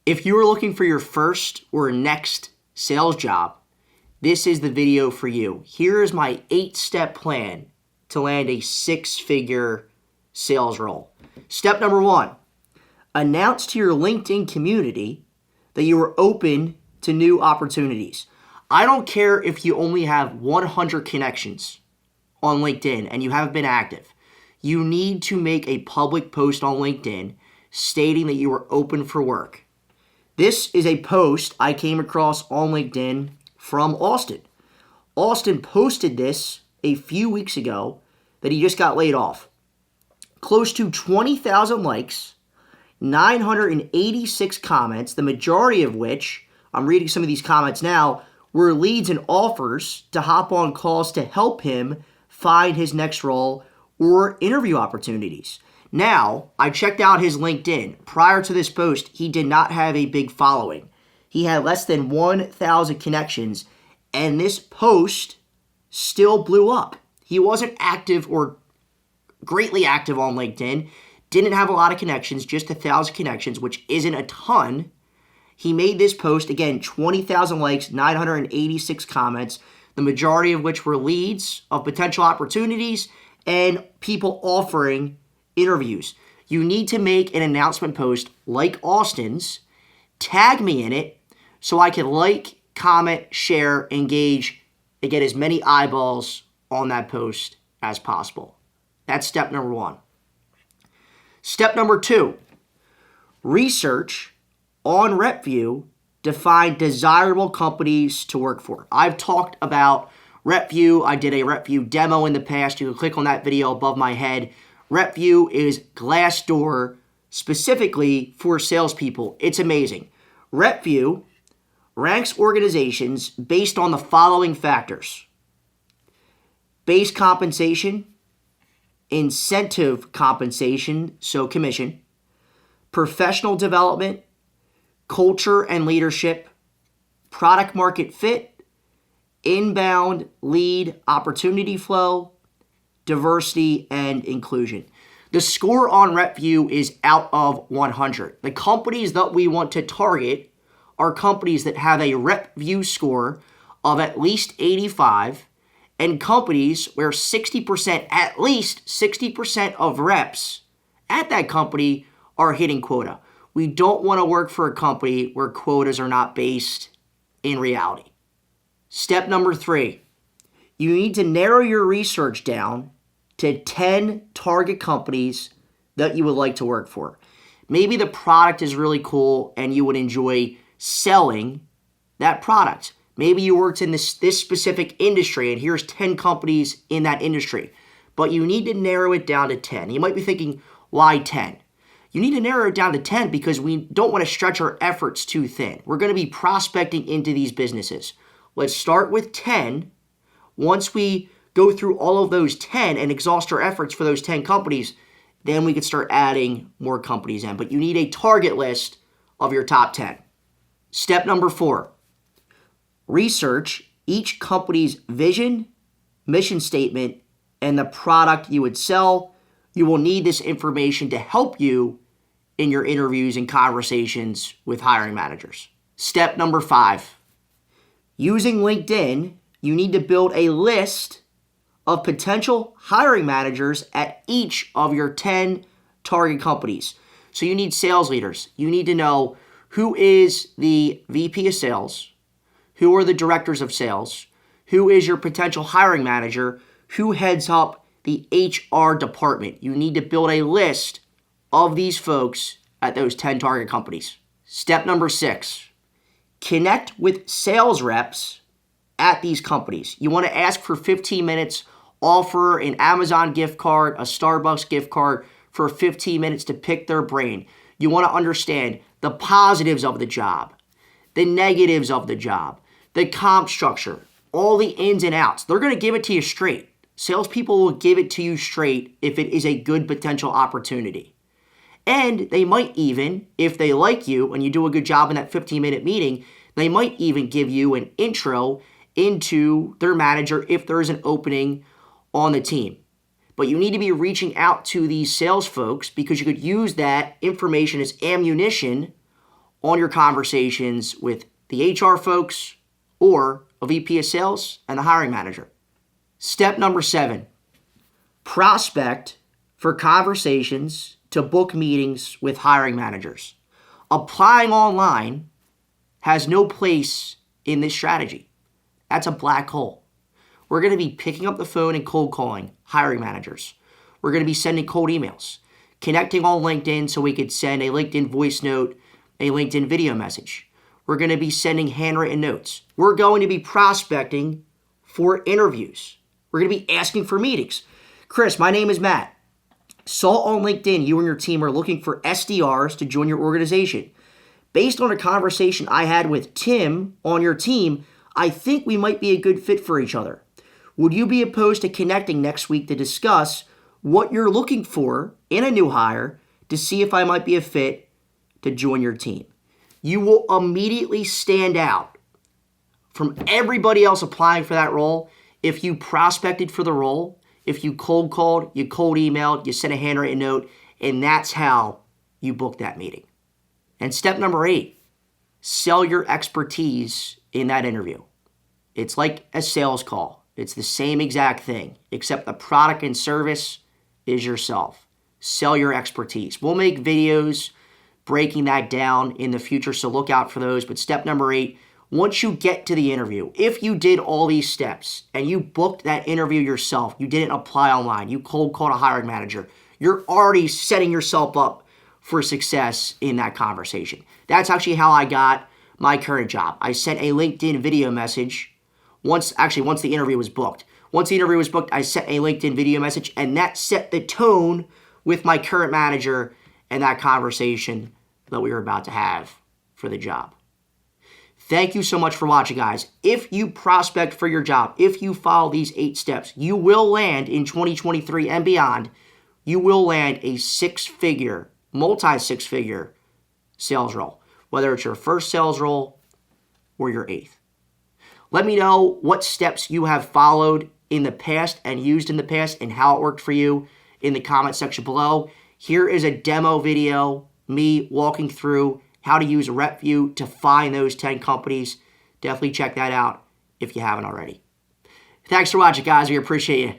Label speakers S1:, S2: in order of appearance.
S1: If you are looking for your first or next sales job, this is the video for you. Here is my 8-step plan to land a 6-figure sales role. Step number 1, announce to your LinkedIn community that you are open to new opportunities. I don't care if you only have 100 connections on LinkedIn and you haven't been active. You need to make a public post on LinkedIn stating that you are open for work. This is a post I came across on LinkedIn from Austin. Austin posted this a few weeks ago that he just got laid off. Close to 20,000 likes, 986 comments, the majority of which, I'm reading some of these comments now, were leads and offers to hop on calls to help him find his next role or interview opportunities. Now, I checked out his LinkedIn. Prior to this post, he did not have a big following. He had less than 1,000 connections, and this post still blew up. He wasn't active or greatly active on LinkedIn, didn't have a lot of connections, just 1,000 connections, which isn't a ton. He made this post, again, 20,000 likes, 986 comments, the majority of which were leads of potential opportunities and people offering interviews. You need to make an announcement post like Austin's, tag me in it so I can like, comment, share, engage, and get as many eyeballs on that post as possible. That's step number 1. Step number 2, research on RepVue to find desirable companies to work for. I've talked about RepVue. I did a RepVue demo in the past. You can click on that video above my head. RepVue is Glassdoor specifically for salespeople. It's amazing. RepVue ranks organizations based on the following factors: base compensation, incentive compensation, so commission, professional development, culture and leadership, product market fit, inbound lead opportunity flow, diversity, and inclusion. The score on RepVue is out of 100. The companies that we want to target are companies that have a RepVue score of at least 85 and companies where 60%, at least 60% of reps at that company are hitting quota. We don't want to work for a company where quotas are not based in reality. Step number 3, you need to narrow your research down to 10 target companies that you would like to work for. Maybe the product is really cool and you would enjoy selling that product. Maybe you worked in this specific industry and here's 10 companies in that industry, but you need to narrow it down to 10. You might be thinking, why 10? You need to narrow it down to 10 because we don't want to stretch our efforts too thin. We're going to be prospecting into these businesses. Let's start with 10. Once we go through all of those 10 and exhaust our efforts for those 10 companies, then we can start adding more companies in. But you need a target list of your top 10. Step number 4, research each company's vision, mission statement, and the product you would sell. You will need this information to help you in your interviews and conversations with hiring managers. Step number 5, using LinkedIn, you need to build a list of potential hiring managers at each of your 10 target companies. So you need sales leaders. You need to know who is the VP of sales, who are the directors of sales, who is your potential hiring manager, who heads up the HR department. You need to build a list of these folks at those 10 target companies. Step number 6, connect with sales reps at these companies. You want to ask for 15 minutes, offer an Amazon gift card, a Starbucks gift card for 15 minutes to pick their brain. You want to understand the positives of the job, the negatives of the job, the comp structure, all the ins and outs. They're going to give it to you straight. Salespeople will give it to you straight if it is a good potential opportunity. And they might even, if they like you and you do a good job in that 15-minute meeting, they might even give you an intro into their manager if there is an opening on the team. But you need to be reaching out to these sales folks because you could use that information as ammunition on your conversations with the HR folks or a VP of sales and the hiring manager. Step number 7, prospect for conversations to book meetings with hiring managers. Applying online has no place in this strategy. That's a black hole. We're going to be picking up the phone and cold calling hiring managers. We're going to be sending cold emails, connecting on LinkedIn so we could send a LinkedIn voice note, a LinkedIn video message. We're going to be sending handwritten notes. We're going to be prospecting for interviews. We're going to be asking for meetings. Chris, my name is Matt. Saw on LinkedIn you and your team are looking for SDRs to join your organization. Based on a conversation I had with Tim on your team, I think we might be a good fit for each other. Would you be opposed to connecting next week to discuss what you're looking for in a new hire to see if I might be a fit to join your team? You will immediately stand out from everybody else applying for that role if you prospected for the role, if you cold called, you cold emailed, you sent a handwritten note, and that's how you book that meeting. And step number 8, sell your expertise in that interview. It's like a sales call. It's the same exact thing, except the product and service is yourself. Sell your expertise. We'll make videos breaking that down in the future, so look out for those. But step number 8, once you get to the interview, if you did all these steps and you booked that interview yourself, you didn't apply online, you cold called a hiring manager, you're already setting yourself up for success in that conversation. That's actually how I got my current job. I sent a LinkedIn video message once the interview was booked. Once the interview was booked, I sent a LinkedIn video message, and that set the tone with my current manager and that conversation that we were about to have for the job. Thank you so much for watching, guys. If you prospect for your job, if you follow these 8 steps, you will land in 2023 and beyond, you will land a multi-six-figure sales role, whether it's your first sales role or your 8th. Let me know what steps you have followed in the past and used in the past and how it worked for you in the comment section below. Here is a demo video, me walking through how to use RepVue to find those 10 companies. Definitely check that out if you haven't already. Thanks for watching, guys. We appreciate you.